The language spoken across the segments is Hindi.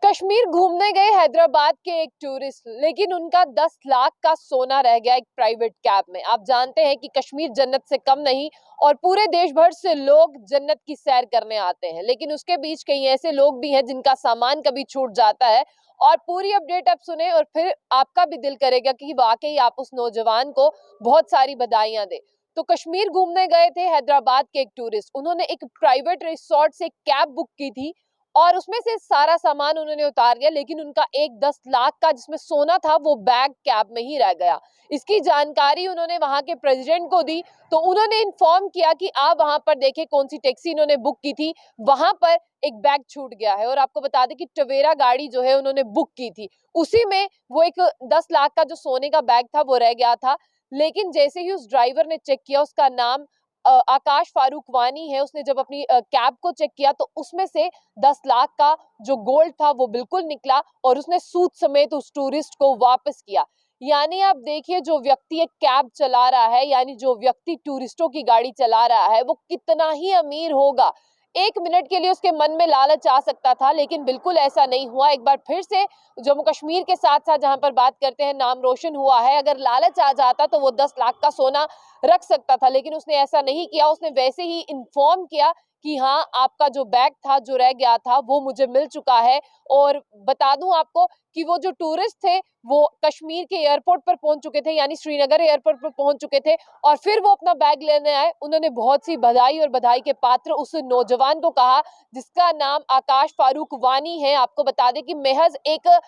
कश्मीर घूमने गए हैदराबाद के एक टूरिस्ट, लेकिन उनका 10 लाख का सोना रह गया एक प्राइवेट कैब में। आप जानते हैं कि कश्मीर जन्नत से कम नहीं और पूरे देश भर से लोग जन्नत की सैर करने आते हैं, लेकिन उसके बीच कई ऐसे लोग भी हैं जिनका सामान कभी छूट जाता है। और पूरी अपडेट आप सुने और फिर आपका भी दिल करेगा कि वाकई आप उस नौजवान को बहुत सारी बधाइयां दें। तो कश्मीर घूमने गए थे हैदराबाद के एक टूरिस्ट, उन्होंने एक प्राइवेट रिसोर्ट से कैब बुक की थी और उसमें से सारा सामान उन्होंने उतार लिया, लेकिन उनका एक 10 लाख का जिसमें सोना था वो बैग कैब में ही रह गया। इसकी जानकारी उन्होंने वहां के प्रेसिडेंट को दी, तो उन्होंने इन्फॉर्म किया कि आप वहां पर देखें कौन सी टैक्सी इन्होंने बुक की थी, वहां पर एक बैग छूट गया है। और आपको बता दें कि टवेरा गाड़ी जो है उन्होंने बुक की थी, उसी में वो एक 10 लाख का जो सोने का बैग था वो रह गया था। लेकिन जैसे ही उस ड्राइवर ने चेक किया, उसका नाम आकाश फारूक वानी है, उसने जब अपनी कैब को चेक किया तो उसमें से 10 लाख का जो गोल्ड था वो बिल्कुल निकला और उसने सूद समेत उस टूरिस्ट को वापस किया। यानी आप देखिए, जो व्यक्ति एक कैब चला रहा है, यानी जो व्यक्ति टूरिस्टों की गाड़ी चला रहा है, वो कितना ही अमीर होगा। एक मिनट के लिए उसके मन में लालच आ सकता था, लेकिन बिल्कुल ऐसा नहीं हुआ। एक बार फिर से जम्मू कश्मीर के साथ साथ जहां पर बात करते हैं, नाम रोशन हुआ है। अगर लालच आ जाता तो वो 10 लाख का सोना रख सकता था, लेकिन उसने ऐसा नहीं किया। उसने वैसे ही इन्फॉर्म किया कि हाँ, आपका जो बैग था जो रह गया था वो मुझे मिल चुका है। और बता दूं आपको कि वो जो टूरिस्ट थे वो कश्मीर के एयरपोर्ट पर पहुंच चुके थे, यानी श्रीनगर एयरपोर्ट पर पहुंच चुके थे, और फिर वो अपना बैग लेने आए। उन्होंने बहुत सी बधाई और बधाई के पात्र उस नौजवान को कहा जिसका नाम आकाश फारूक वानी है। आपको बता दें कि महज एक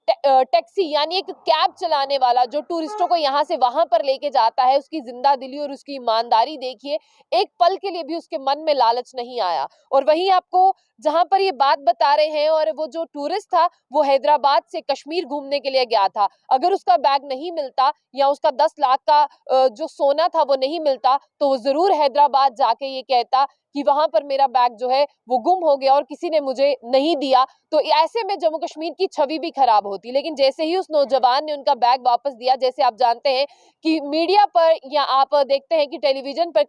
टैक्सी यानी एक कैब चलाने वाला जो टूरिस्टों को यहाँ से वहां पर लेके जाता है, उसकी जिंदा दिली और उसकी ईमानदारी देखिए। एक पल के लिए भी उसके मन में लालच नहीं आया। और वहीं आपको जहां पर ये बात बता रहे हैं, और वो जो टूरिस्ट था वो हैदराबाद से कश्मीर घूमने के लिए गया था। अगर उसका बैग नहीं मिलता या उसका 10 लाख का जो सोना था वो नहीं मिलता, तो वो जरूर हैदराबाद जाके ये कहता कि वहां पर मेरा बैग जो है वो गुम हो गया और किसी ने मुझे नहीं दिया। तो ऐसे में जम्मू कश्मीर की छवि भी खराब होती। लेकिन जैसे ही उस नौजवान ने उनका बैग वापस दिया, जैसे आप जानते हैं कि मीडिया पर या आप देखते हैं कि टेलीविजन पर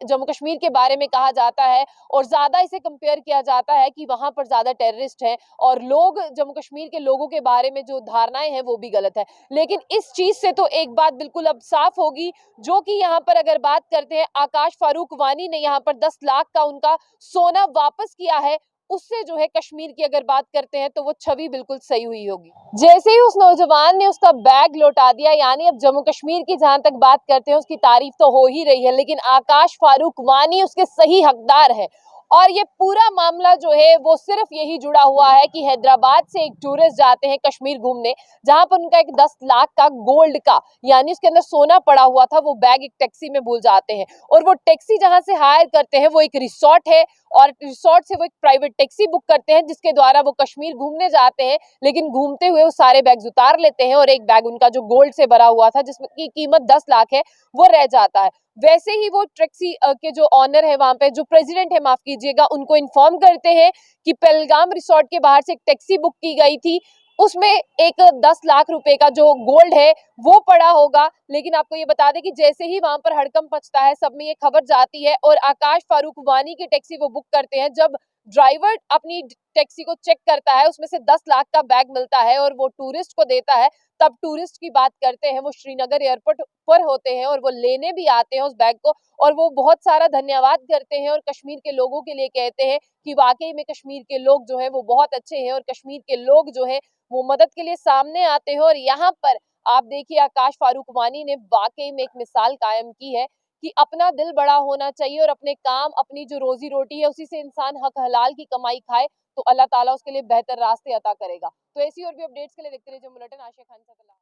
जम्मू कश्मीर के बारे में कहा जाता है और ज्यादा इसे कंपेयर किया जाता है कि वहां पर ज्यादा टेररिस्ट हैं और लोग जम्मू कश्मीर के लोगों के बारे में जो धारणाएं हैं वो भी गलत है। लेकिन इस चीज से तो एक बात बिल्कुल अब साफ होगी, जो कि यहाँ पर अगर बात करते हैं, आकाश फारूक वानी ने यहाँ पर 10 लाख का उनका सोना वापस किया है, उससे जो है कश्मीर की अगर बात करते हैं तो वो छवि बिल्कुल सही हुई होगी। जैसे ही उस नौजवान ने उसका बैग लौटा दिया, यानी अब जम्मू कश्मीर की जहां तक बात करते हैं उसकी तारीफ तो हो ही रही है, लेकिन आकाश फारूक वानी उसके सही हकदार है। और ये पूरा मामला जो है वो सिर्फ यही जुड़ा हुआ है कि हैदराबाद से एक टूरिस्ट जाते हैं कश्मीर घूमने, जहां पर उनका एक 10 लाख का गोल्ड का यानी उसके अंदर सोना पड़ा हुआ था, वो बैग एक टैक्सी में भूल जाते हैं। और वो टैक्सी जहां से हायर करते हैं वो एक रिसोर्ट है, और रिसोर्ट से वो एक प्राइवेट टैक्सी बुक करते हैं जिसके द्वारा वो कश्मीर घूमने जाते हैं। लेकिन घूमते हुए वो सारे बैग्स उतार लेते हैं और एक बैग उनका जो गोल्ड से भरा हुआ था जिसकी कीमत 10 लाख है वो रह जाता है। वैसे ही वो टैक्सी के जो ऑनर है, वहां पे जो प्रेसिडेंट है, माफ कीजिएगा, उनको इन्फॉर्म करते हैं कि पहलगाम रिसोर्ट के बाहर से एक टैक्सी बुक की गई थी, उसमें एक 10 लाख रुपए का जो गोल्ड है वो पड़ा होगा। लेकिन आपको ये बता दें कि जैसे ही वहां पर हड़कंप मचता है, सब में ये खबर जाती है और आकाश फारूक वानी की टैक्सी वो बुक करते हैं। जब ड्राइवर अपनी टैक्सी को चेक करता है, उसमें से 10 लाख का बैग मिलता है और वो टूरिस्ट को देता है। तब टूरिस्ट की बात करते हैं, वो श्रीनगर एयरपोर्ट पर होते हैं और वो लेने भी आते हैं उस बैग को, और वो बहुत सारा धन्यवाद करते हैं और कश्मीर के लोगों के लिए कहते हैं कि वाकई में कश्मीर के लोग जो है वो बहुत अच्छे हैं और कश्मीर के लोग जो है वो मदद के लिए सामने आते हैं। और यहाँ पर आप देखिए, आकाश फारूक वानी ने वाकई में एक मिसाल कायम की है कि अपना दिल बड़ा होना चाहिए और अपने काम, अपनी जो रोजी रोटी है उसी से इंसान हक हलाल की कमाई खाए, तो अल्लाह ताला उसके लिए बेहतर रास्ते अता करेगा। तो ऐसी और भी अपडेट्स के लिए देखते रहिए जो बुलेटिन। आशिया खान।